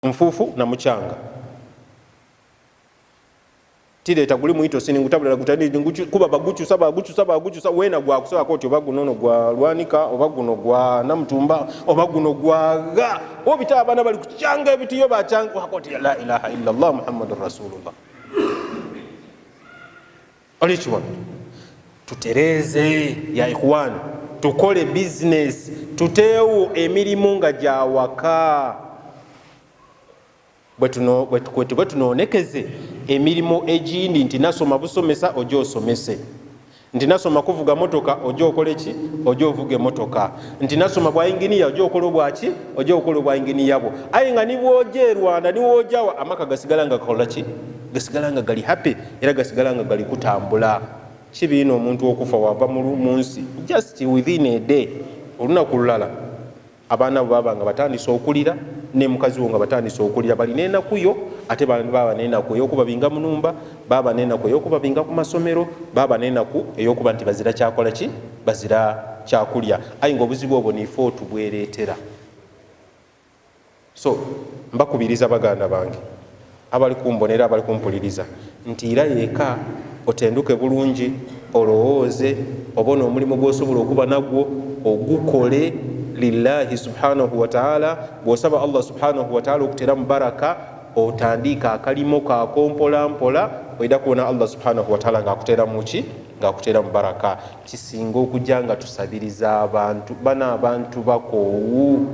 Mfufu na muchanga tileta guli muito siningutabula kutani kuba baguchu saba wena gwa kusoba koti obagunono gwa lwanika obaguno gwa namutumba obaguno gwa ga obita abana bali kuchanga ebitiyo bachanga wakoti la ilaha illa Allah Muhammadur Rasulullah. Alichwa tutereze ya ikhwan, tukole business, tuteu emirimu nga jawaka bwe tunoonekeze emirimu egindi nti nasoma busomesa ojo osomese, nti nasoma kuvuga motoka ojo okole ki ojo ovuge motoka, nti nasoma bwa inginiya ojo okole bwaki ojo okole bwa inginiya bwo. Aye nga niwoje Rwanda niwojawa amaka gasigala nga kola ki gasigala nga gali happy era gasigala nga gali kutambula. Kibino omuntu okufa wava mu nsi just within a day olunaku lulala abaana baba nga batandise okulira ne mukazi wo nga batandise okulira balina enakuyo ate baba nenaku eyokubabinga mu numba, baba nenaku eyokubabinga ku masomero, baba nenaku eyokuba nti bazira kyakola ki bazira kyakulya. Aye nga obuzibu obwo nife otubwereetera. So mbakubiriza baganda bange abali kumbonera abali kumpuliriza nti ira yeka otenduke bulungi olowooze obona omulimu gwosobola okuba nagwo ogukole lillahi subhanahu wa ta'ala. Bwosaba Allah subhanahu wa ta'ala okutera mubaraka otandika akalimo kakompola mpola oida kuona Allah subhanahu wa ta'ala ngakutera muki ngakutera mubaraka. Kisinga okujja nga tusabiriza abantu bana abantu bakoowu.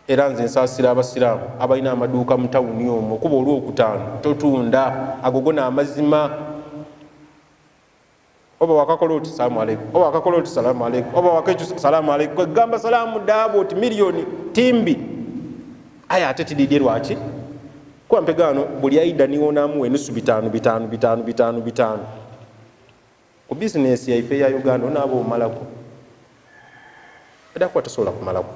Era nze nsasira abasiraamu abalina amaduuka mu tawuni omwo kuba olwokutaano totunda agogona amazima. Oba wakakola oti salamu alaykum, oba wakakola oti salamu alaykum, oba wakechu salamu alaykum, kwegamba salamu dabo oti milioni timbi. Aya ate tididye lwaki kwa mpegano buli aida niwonamu enusu bitano ku business yaife ya Uganda onabo omalako edakwa tosobola kumalako.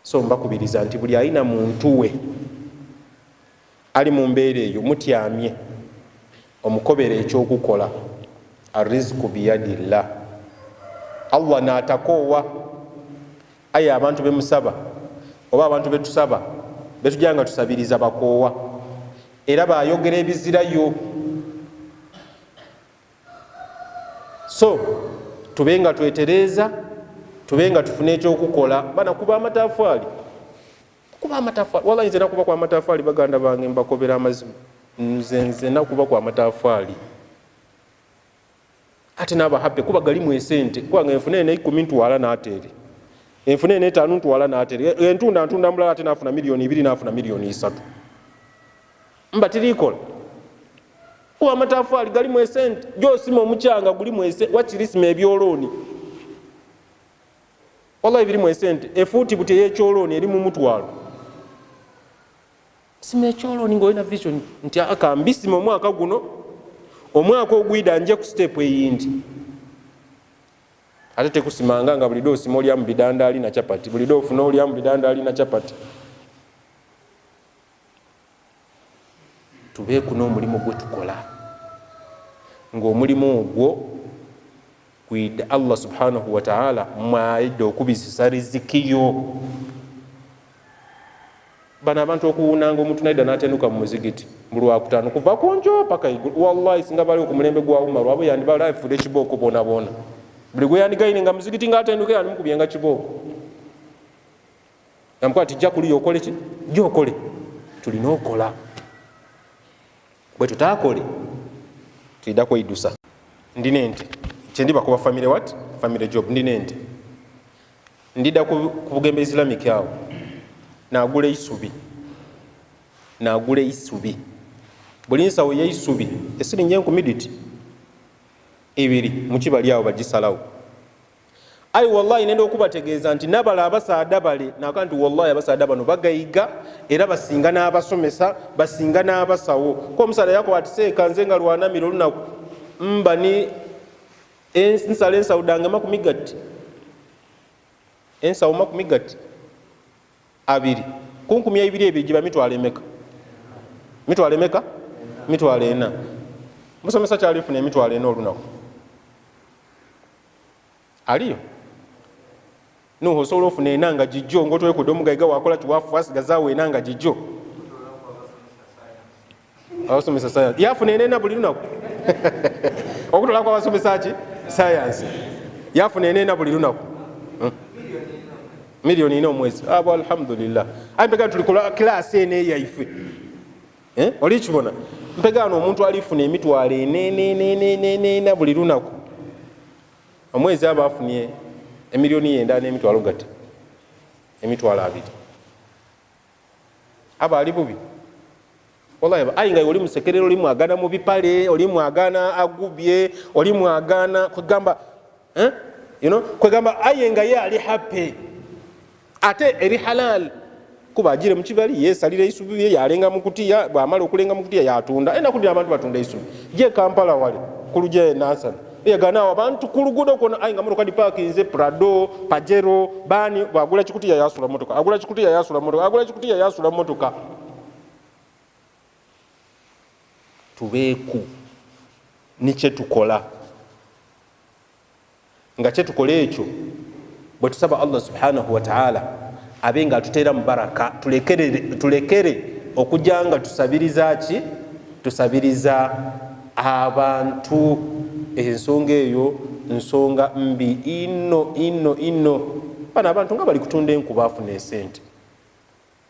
So mbakubiriza nti buli aina muntu we ali mu mbeera eyo mutyamye omukobera ekyokukola. Arrizqu biyadillah, Allah n'atakoowa. Aye abantu bemusaba oba abantu betusaba betujanga tusabiriza bakoowa era bayogera ebizirayo. So tubenga twetereza, tubenga tufune ekyokukola. Bana kuba amatafaali wallahi nze nakuba kwa amatafaali baganda bange mbakobera amazima. Nze nakuba kwa amatafaali ate naba happy kuba galimu esente kuba enfune ne 10 ntwala n'atere, enfune ne 5 ntwala n'atere, entunda mulala ate nafuna milioni 2 nafuna milioni 3 mba tirikola kuba amatafaali galimu esente. Josima omukyanga gulimu esente wakirisima ebyoloni wallahi birimu esente. Efuuti buti eyekyoloni eri mu mutwalo sima ekyoloni ng'olina vision nti akambisima omwaka guno omwaka ogwida nje ku step eyindi. Ate tekusimanga nga buli doosi olya mu bidandaali na chapati, buli doofu n'olya mu bidandaali na chapati. Tubeeku n'omulimu gwe tukola ng'omulimu ogwo kwida Allah subhanahu wa ta'ala mwaidde okubisisa rizikiyo. Bana abantu okuwunanga omuntu naida n'atenuka mu muzigiti buli wakutaano kuva kunjo paka igulu. Wallahi singa bali ku mulembe gwa Umar abo yandiba life de kiboko bona buli gwe yandigaine nga muzigiti ng'atenuka yani mukubyenga kiboko namkwati jja kuli yokole ki gyokole. Tulina okola bwe tutaakole tuyida kweyidusa. Ndina ente kyendiba kuba family job. Ndina ente ndida ku Bugembe Islamic awo nagula isubi buli nsawo yeisubi esiri nje community ebiri mukibali awo bagisalawo. Ayi wallahi nenda okubategeeza nti nabala abasaada bale nakanti wallahi abasaada bano bagayiga era basinga n'abasomesa basinga n'abasawo. Ko omusala yako atiseeka nze nga lwanamira olunaku mbani nsala ensawo dange makumigati ensawo makumigati abiri kunkumi ebiri ebiri giba mitwalo emeka mitwalo 4. Musomesa kyalifuna emitwalo 4 olunaku aliyo Nuhu osobola ofuna enanga jijjo ng'otwekudde omugaiga wakola kiwafu wasigazaawo enanga jijjo. Abasomesa sayansi yafuna enena buli lunaku okutola kwa abasomesa ki sayansi yafuna enena buli lunaku miliyoni 4 omwezi. Abo alhamdulillah mpega tuli kula kilasi ene yaife oli kibona mpega omuntu alifuna emitwalo enena buli lunaku omwezi aba afunye emiliyoni 9 n'emitwalo gati emitwalo 2 aba ali bubi. Wallahi ayinga oli musekerero oli mwagana mu bipale oli mwagana agubye oli mwagana kugamba kugamba ayenga ye ali happy ate eri halal kuba ajire mu kibali yesalira isubi ye yalenga mu kutiya bwamala okulenga mu kutiya yatunda enda kudira abantu batunda isubi je Kampala wale kuluje Nasan yagana abantu kulugudo kono ayinga mu kadi parkinze Prado Pajero bani bagula kikutiya yasula motoka agula kikutiya yasula motoka agula kikutiya yasula motoka. Tubeeku ni kyetukola nga kyetukola ekyo bwe tusaba Allah subhanahu wa ta'ala abenga atuteera mu baraka tulekere okujanga tusabiriza ki tusabiriza abantu. Ensonga eyo nsonga mbi ino bana abantu nga bali kutunda enku bafuna esente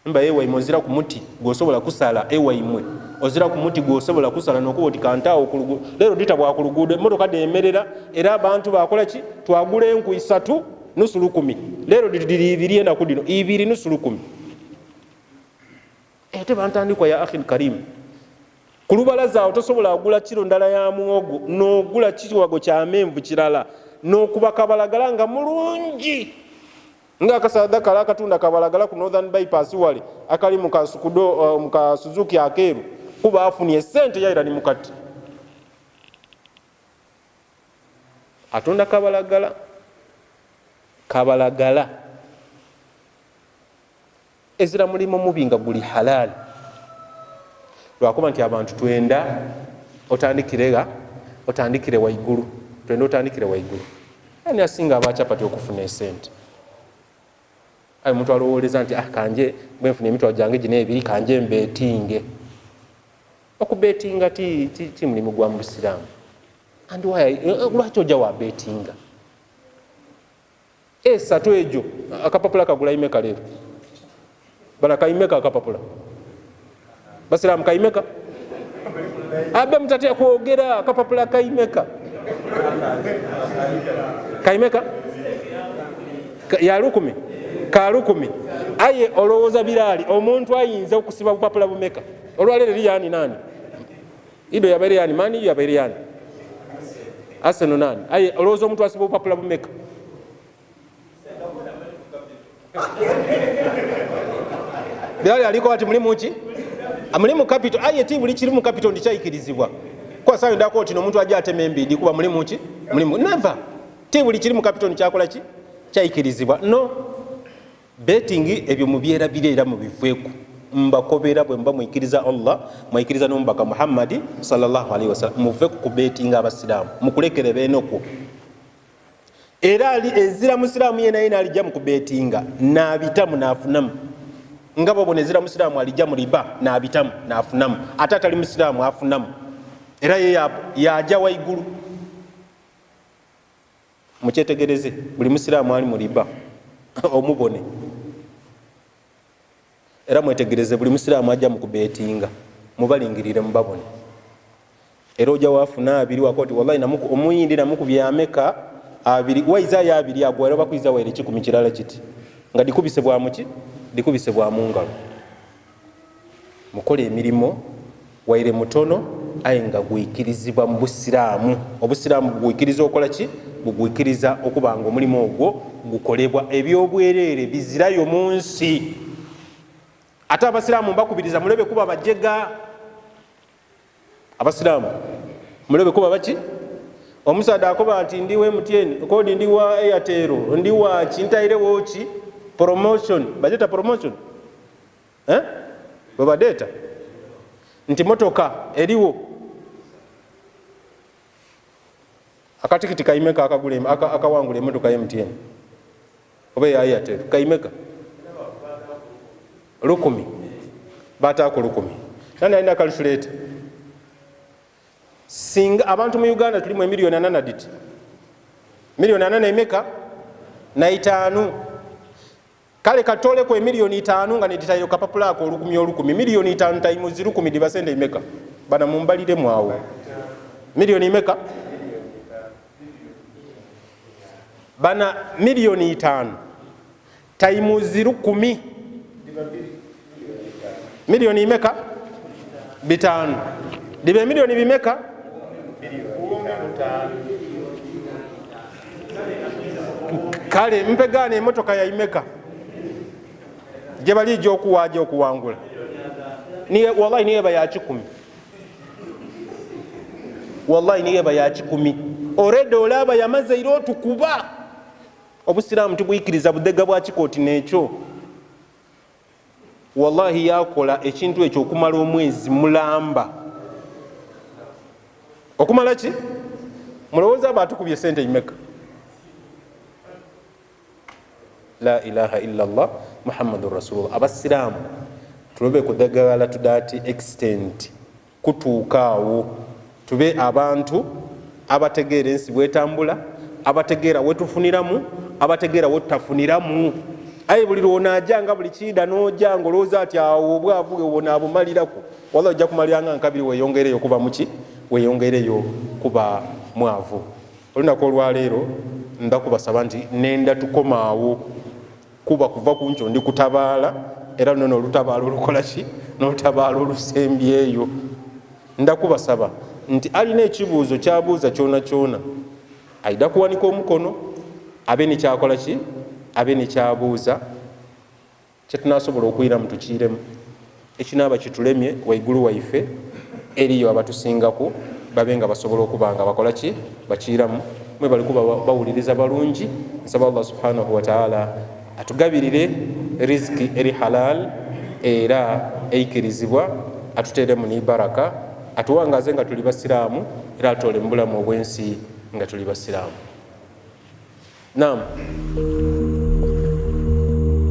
mba ewa imozira ku muti gwosobola kusala ewa imwe ozira ku muti gwosobola kusala nokuba oti kantaawo ku luguudo leero ditabwa ku luguudo emmotoka deemerera era abantu bakola ki twagula enku 3 nusu 10 leero diri enaku dino 2 nusu 10 ate bantandikwa ya akhil karim ku lubalaza awo tosobola agula kiro ndala ya muwogo n'ogula kiwago kya menvu kirala n'okuba kabalagala nga mulungi nga akasadaka la katunda kabalagala ku Northern Bypass wale akali mu kasukudo mu Suzuki akeru kuba afunye sente yaira ni mukati atunda kabalagala ezira mulimo mubinga guli halal lwakuba nti abantu twenda otandikire waigulu twenda otandikire waigulu ani asinga abachapati okufuna esente ayi muntu alowoleza nti kanje bwenfuna emitwalo gyange gino 2 kanje mbetinge okubetinga ti mulimu gwa mu Busiraamu andi lwaki ojja wa betinga esatu ejo akapapula kagula imeka leero bala kaimeka akapapula Basiraamu kaimeka abe mtatia kuogera akapapula kaimeka ya 10 ka 10 aye olowooza birali omuntu ayinza okusiba bupapula bumeka olwalero liyani nani ido yabaire yani mani yabaire yani Arsenal nani aye olowooza omuntu asiba bupapula bumeka birali aliko ati mulimu ki mulimu capital aye ti buli kiri mu capital ndikyayikirizibwa kwa sayo ndako oti n'omuntu ajja atema embidi kuba mulimu ki mulimu never ti buli kiri mu capital ndikyakola ki kyayikirizibwa no betting ebyo mubyera bireera mu bivweku mbakobera bwe mba mwikiriza Allah mwikiriza n'ombaka Muhammad sallallahu alaihi wasallam muveku ku betting abasiraamu mukulekere benoko era ali ezira musiraamu yena yena alijja mu kubetinga nabitamu nafunamu ngabo bonezira musiraamu alijja mu riba nabitamu nafunamu atata ali musiraamu afunamu era ye yaja waigulu mukyetegereze buli musiraamu ali mu riba omubone era mwetegereze buli musiraamu ajja mu kubetinga mubalingirire mubabone era ojja wafuna 2 wakoti wallahi namuku omuyindi namuku byameka 2 waiza ya 2 agwera bakwiza waire 10 kirala kiti nga dikubise bwa muki dikubise bwa mungalo mukole emirimo waire mutono ayenga guikirizibwa mu Busiraamu obusiraamu guikiriza okola ki bugwikiriza okubanga omulimo ogwo gukolebwa ebyobwerere bizirayo mu nsi ate abasiraamu mbakubiriza mulebe kuba bajega abasiraamu mulebe kuba baki omusada akoba nti ndiwe MTN kodi ndiwa Airtel ndiwa kintairewo ki promotion bajeta promotion baba data nti motoka eriwo akatikiti kaimeka akagule akawangule motoka ya MTN oba ya Airtel kaimeka 10 bataako 10 nani alina calculator singa abantu mu Uganda tulimu emiliyoni 8 diti miliyoni 8 emeka na 5 kale katoleko emiliyoni 5 nga neditayo kapapula ako 10 miliyoni 5 times 10 dibasende emeka bana mumbalire mwawo miliyoni emeka bana miliyoni 5 times 10 miliyoni emeka bitano dibe miliyoni bimeka kale mpegane emotoka ya imeka je bali jo kuwaje okuwangula niye wallahi niye baya 10 wallahi niye baya 10 already olaba yamaze iro tukuba obusiramu tubuyikiriza budega bwa kikoti necho wallahi yakola ekintu ekyo okumala omwezi mulamba okumala ki mulowooza batukubye sente imeka la ilaha illa Allah muhammadur rasulullah abasiramu tulobe kudagala to that extent kutuukaawo tube abantu abategeera ensi bwetambula abategeera wetufuniramu abategeera wetutafuniramu aye buli lwonajanga buli kida nojanga olowooza ati awo obwavu obona abumalirako walla ojja kumaliranga nkabiri weyongereyo kuba muki weyongereyo kuba mwavu olunaku olwaleero ndakubasaba nti nenda tukomaawo kuba kuva ku nkyo ndi kutabaala era nono olutabaala olukola ki n'olutabaala olusembyeyo ndakubasaba nti alina ekibuuzo kyabuuza kyona kyona ayida kuwanika omukono abe nekyakola ki abe nekyabuuza kyetunasobola okuyira mutukiiremu ekinaaba kitulemye waigulu waife eriyo abatusingaku babe nga basobola okuba nga bakola ki bakiiramu mwe bali kuba bawuliriza balungi nsaba Allah subhanahu wa ta'ala atugabirire riziki eri halal era eikirizibwa atuteeremu ni baraka atuwangaze nga tuli basiraamu era atole mu bulamu obw'ensi nga tuli basiraamu. Naam.